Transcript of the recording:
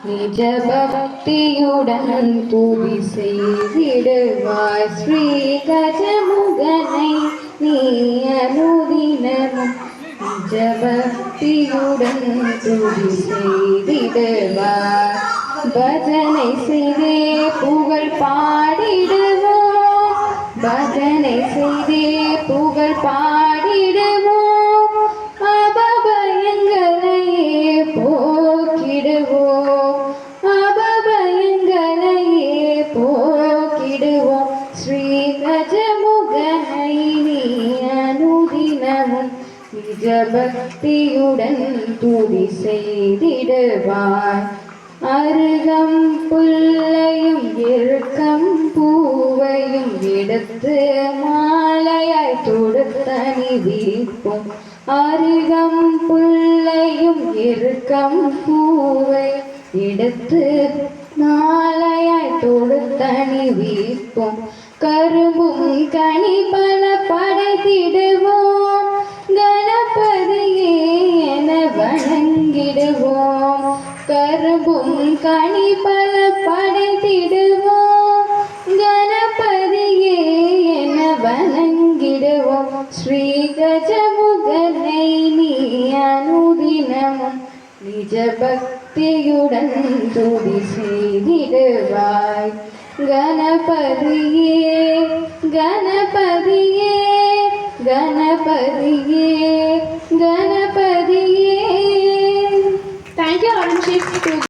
நிஜ பக்தியுடன் துதி செய்திடுவாய் ஸ்ரீ கஜமுகனை நீ அனுதினமும் நிஜ பக்தியுடன் துதி செய்திடுவாய் பஜனை செய்தே புகழ் பாடிடுவோம் பஜனை செய்தே புகழ் பாடிடுவோம் அபபயங்களையே போக்கிடுவோம் அபபயங்களையே போக்கிடுவோம் ஸ்ரீ கஜமுகனை நீ அனுதினமும் நிஜ பக்தியுடன் துதி செய்திடுவாய் அருகம் புல்லையும் இறுக்கம் பூவையும் எடுத்து மாலையாய் தொடுத்தனி விரிப்போம் அருகம் புல்லையும் இறுக்கம் பூவை எடுத்து மாலையாய் தொடுத்தனி விரிப்போம் கரும்பும் கனி பல படைத்திடுவோம் கணபதியே என வணங்கிடுவோம் கரும்பும் கனி பல படைத்திடுவோம் கணபதியே என வணங்கிடுவோம் ஸ்ரீ கஜமுகனை நீ அனுதினமும் நிஜ பக்தியுடன் துதி செய்திடுவாய் கணபதியே கணபதியே கணபதியே கண